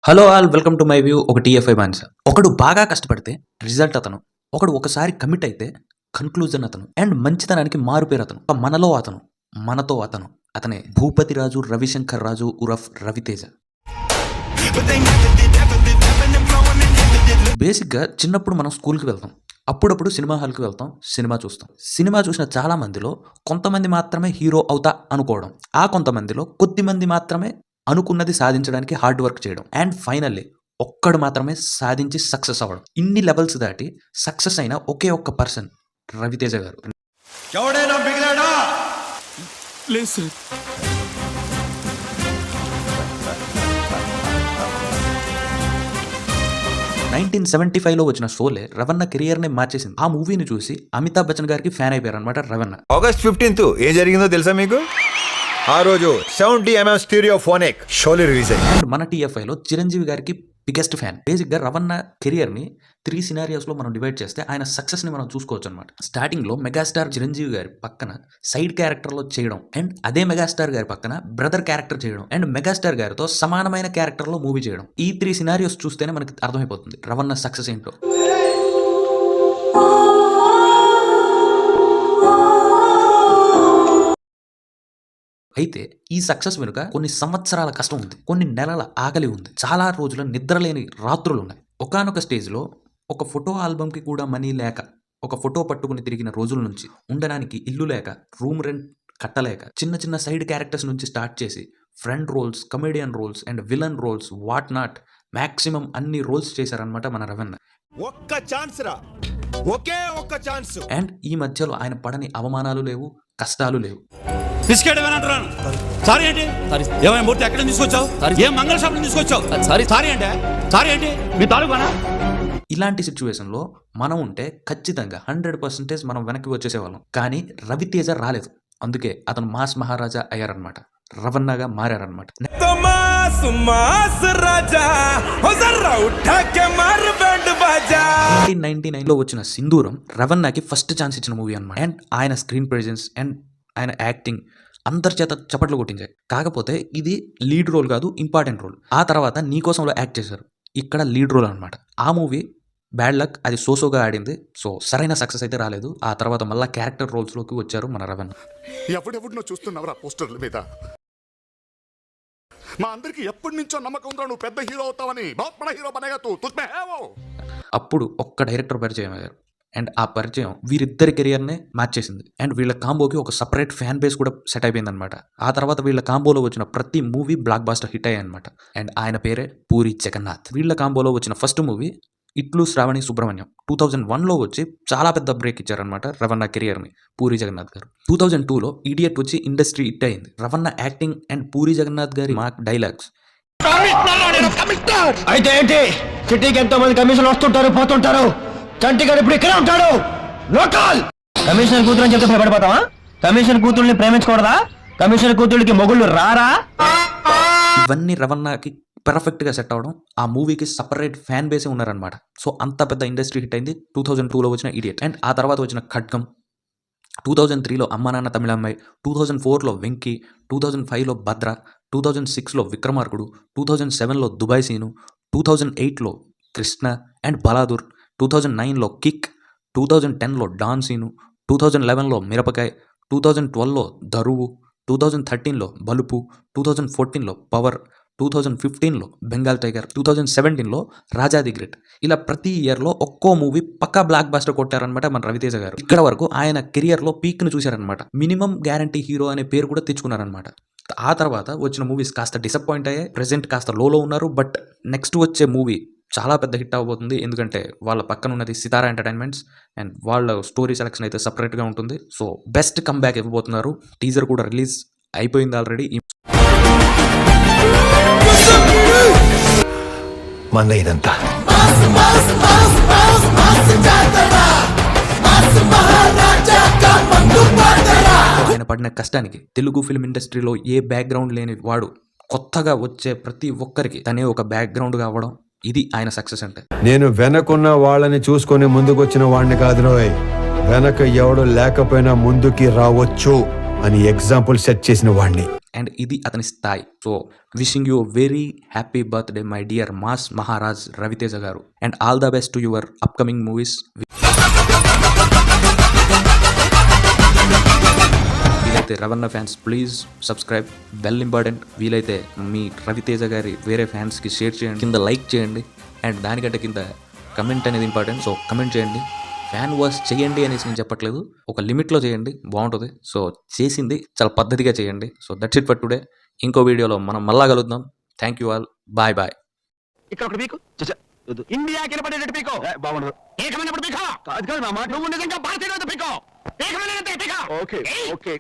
Hello all, welcome to my view. ఒక TFI బానిస. ఒకడు బాగా కష్టపడితే రిజల్ట్ అతను, ఒకడు ఒకసారి కమిట్ అయితే కన్క్లూజన్ అతను, అండ్ మంచితనానికి మారుపేరు అతను. మనలో అతను, మనతో అతను, అతనే భూపతి రాజు రవిశంకర్ రాజు ఉరఫ్ రవితేజ. బేసిక్గా చిన్నప్పుడు మనం స్కూల్కి వెళ్తాం, అప్పుడప్పుడు సినిమా హాల్కి వెళ్తాం, సినిమా చూస్తాం. సినిమా చూసిన చాలా మందిలో కొంతమంది మాత్రమే హీరో అవుతా అనుకోవడం, ఆ కొంతమందిలో కొద్దిమంది మాత్రమే అనుకున్నది సాధించడానికి హార్డ్ వర్క్ చేయడం, అండ్ ఫైనల్లీ ఒక్కడు మాత్రమే సాధించి సక్సెస్ అవ్వడం. ఇన్ని లెవెల్స్ దాటి సక్సెస్ అయిన ఒకే ఒక్క పర్సన్ రవితేజ గారు. ఎవడైనా మిగిలాడా? లేదు సార్. 1975లో వచ్చిన షోలే రవణ కెరియర్ ని మార్చేసింది. ఆ మూవీని చూసి అమితాబ్ బచ్చన్ గారికి ఫ్యాన్ అయిపోయారు అనమాట రవణ. ఆగస్ట్ 15th ఏం జరిగిందో తెలుసా మీకు? ఆ రోజు 70mm స్టీరియోఫోనిక్ షోలు రిలీజ్ అయ్యింది. అండ్ మన టీఎఫ్ఐలో చిరంజీవి గారికి బిగ్గెస్ట్ ఫ్యాన్. బేసిక్ గా రవణ కెరియర్ ని 3 సినారియోస్ లో మనం డివైడ్ చేస్తే ఆయన సక్సెస్ ని మనం చూసుకోవచ్చు అనమాట. స్టార్టింగ్ లో మెగాస్టార్ చిరంజీవి గారి పక్కన సైడ్ క్యారెక్టర్ లో చేయడం, అండ్ అదే మెగాస్టార్ గారి పక్కన బ్రదర్ క్యారెక్టర్ చేయడం, అండ్ మెగాస్టార్ గారితో సమానమైన క్యారెక్టర్ లో మూవీ చేయడం. ఈ 3 సినారియోస్ చూస్తేనే మనకి అర్థమైపోతుంది రవణ సక్సెస్ ఏంటో. అయితే ఈ సక్సెస్ వెనుక కొన్ని సంవత్సరాల కష్టం ఉంది, కొన్ని నెలల ఆకలి ఉంది, చాలా రోజుల నిద్రలేని రాత్రులు ఉన్నాయి. ఒకానొక స్టేజ్లో ఒక ఫోటో ఆల్బమ్కి కూడా మనీ లేక, ఒక ఫోటో పట్టుకుని తిరిగిన రోజుల నుంచి, ఉండడానికి ఇల్లు లేక, రూమ్ రెంట్ కట్టలేక, చిన్న చిన్న సైడ్ క్యారెక్టర్స్ నుంచి స్టార్ట్ చేసి friend roles, comedian roles and villain roles, what not, maximum అన్ని రోల్స్ చేశారనమాట మన రవణ. ఒక్క ఛాన్స్ రా, ఒకే ఒక్క ఛాన్స్. అండ్ ఈ మధ్యలో ఆయన పడని అవమానాలు లేవు, కష్టాలు లేవు. సారీ ఏంటి? ఏమైనా మూర్తి ఎక్కడ తీసుకొచ్చావు? ఏం మంగళ షాప్ తీసుకొచ్చావు? సారీ అంటే సారీ ఏంటి? మీ తాలూకానా? ఇలాంటి సిచ్యువేషన్లో మనం ఉంటే ఖచ్చితంగా 100% మనం వెనక్కి వచ్చేసేవాళ్ళం. కానీ రవితేజ రాలేదు, అందుకే అతను మాస్ మహారాజా అయ్యారనమాట, రవణగా మారారనమాట. 1999లో వచ్చిన సింధూరం రవణకి ఫస్ట్ ఛాన్స్ ఇచ్చిన మూవీ అనమాట. అండ్ ఆయన స్క్రీన్ ప్రెజెన్స్ అండ్ ఆయన యాక్టింగ్ అందరి చేత చప్పట్లు కొట్టించాయి. కాకపోతే ఇది లీడ్ రోల్ కాదు, ఇంపార్టెంట్ రోల్. ఆ తర్వాత నీకోసంలో యాక్ట్ చేశారు, ఇక్కడ లీడ్ రోల్ అనమాట. ఆ మూవీ బ్యాడ్ లక్, అది సోసోగా ఆడింది, సో సరైన సక్సెస్ అయితే రాలేదు. ఆ తర్వాత మళ్ళీ క్యారెక్టర్ రోల్స్లోకి వచ్చారు మన రవణ. ఎవడెవడినో చూస్తున్నావురా పోస్టర్ల మీద? మా అందరికి ఎప్పటి నుంచో నమ్మకం ఉందా నువ్వు పెద్ద హీరో అవుతావని. బహుత్ బడా హీరో బనేగా తూ, తుజ్మే హై వో. అప్పుడు ఒక్క డైరెక్టర్ పరిచయం అయ్యారు, అండ్ ఆ పరిచయం వీరిద్దరి కెరియర్నే మార్చేసింది. అండ్ వీళ్ళ కాంబోకి ఒక సపరేట్ ఫ్యాన్ బేస్ కూడా సెట్ అయిపోయింది అనమాట. ఆ తర్వాత వీళ్ళ కాంబోలో వచ్చిన ప్రతి మూవీ బ్లాక్ బాస్టర్ హిట్ అయ్యాయి అనమాట. అండ్ ఆయన పేరే పూరి జగన్నాథ్. వీళ్ళ కాంబోలో వచ్చిన ఫస్ట్ మూవీ ఇట్లు శ్రావణి సుబ్రహ్మణ్యం 2001లో వచ్చి చాలా పెద్ద బ్రేక్ ఇచ్చారనమాట రవణ కెరియర్ని పూరి జగన్నాథ్ గారు. 2002లో ఇడియట్ వచ్చి ఇండస్ట్రీ హిట్ అయింది. రవణ యాక్టింగ్ అండ్ పూరి జగన్నాథ్ గారి మాక్ డైలాగ్స్. అయితే ఏంటి? సిటీకి ఎంతో మంది కమిషన్ వస్తుంటారు, పోతుంటారు. చంటిగాడు ఇప్పుడు ఇక్కడే ఉంటాడు. లోకల్ కమిషనర్ కూతురు అని చెప్తే భయపడిపోతావా? కమిషనర్ కూతుర్ని ప్రేమించకూడదా? కమిషనర్ కూతుళ్ళకి మొగుళ్ళు రారా? ఇవన్నీ రవణకి పర్ఫెక్ట్ గా సెట్ అవడం, ఆ మూవీకి సపరేట్ ఫ్యాన్ బేసే ఉన్నారనమాట. సో అంత పెద్ద ఇండస్ట్రీ హిట్ అయింది. 2002లో వచ్చిన ఇడియట్, అండ్ ఆ తర్వాత వచ్చిన ఖడ్గం, 2003లో అమ్మ నాన్న తమిళమ్మాయి, 2004లో వెంకీ, 2005లో భద్ర, 2006లో విక్రమార్కుడు, 2007లో దుబాయ్ సీను, 2008లో కృష్ణ అండ్ బలాదూర్, 2009లో కిక్, 2010లో డాన్ సీను, 2011లో మిరపకాయ్, 2012లో దరువు, 2013లో బలుపు, 2014లో పవర్, 2015లో బెంగాల్ టైగర్, 2017లో రాజా ది గ్రేట్. ఇలా ప్రతి ఇయర్లో ఒక్కో మూవీ పక్కా బ్లాక్ బాస్టర్ కొట్టారనమాట మన రవితేజ గారు. ఇక్కడ వరకు ఆయన కెరియర్లో పీక్ను చూశారనమాట. మినిమం గ్యారంటీ హీరో అనే పేరు కూడా తెచ్చుకున్నారనమాట. ఆ తర్వాత వచ్చిన మూవీస్ కాస్త డిసప్పాయింట్ అయ్యాయి, ప్రెజెంట్ కాస్త లోలో ఉన్నారు. బట్ నెక్స్ట్ వచ్చే మూవీ చాలా పెద్ద హిట్ అవబోతుంది, ఎందుకంటే వాళ్ళ పక్కన ఉన్నది సితారా ఎంటర్టైన్మెంట్స్, అండ్ వాళ్ళ స్టోరీ సెలెక్షన్ అయితే సపరేట్గా ఉంటుంది. సో బెస్ట్ కమ్బ్యాక్ ఇవ్వబోతున్నారు. టీజర్ కూడా రిలీజ్ అయిపోయింది ఆల్రెడీ. మంద ఇదంతా ఆయన పడిన కష్టానికి తెలుగు ఫిల్మ్ ఇండస్ట్రీలో ఏ బ్యాక్గ్రౌండ్ లేని వాడు కొత్తగా వచ్చే ప్రతి ఒక్కరికి తనే ఒక బ్యాక్గ్రౌండ్గా అవ్వడం, ఇది ఆయన సక్సెస్ అంటే. నేను వెనకున్న వాళ్ళని చూసుకొని ముందుకొచ్చిన వాడిని కాదు రోయ్, వెనక ఎవడు లేకపోయినా ముందుకి రావచ్చు అని ఎగ్జాంపుల్ సెట్ చేసిన వాడిని. అండ్ ఇది అతని స్థాయి. So wishing you very happy birthday my dear mass Maharaj Ravi Teja garu, and all the best to your upcoming movies. వీలైతే రవణ fans please subscribe, bell important. వీలైతే మీ రవితేజ గారి వేరే ఫ్యాన్స్కి షేర్ చేయండి, కింద లైక్ చేయండి, అండ్ దానికంటే కింద కమెంట్ అనేది ఇంపార్టెంట్. సో కమెంట్ చేయండి. ఫ్యాన్ వాష్ చేయండి అనేసి నేను చెప్పట్లేదు, ఒక లిమిట్లో చేయండి, బాగుంటుంది. సో చేసింది చాలా పద్ధతిగా చేయండి. So that's it for today. ఇంకో వీడియోలో మనం మళ్ళా కలుద్దాం. Thank you all, bye bye. ఇక్కడ ఒకటి పీకు ఇండియా కినపడేటట్టు పీకో బాగుండదు. ఏకమైనప్పుడు పీకో కాదు కాదు మామ, నువ్వు నిజంగా భారతీయ పీకో. ఏకమైన పీకో. Okay okay.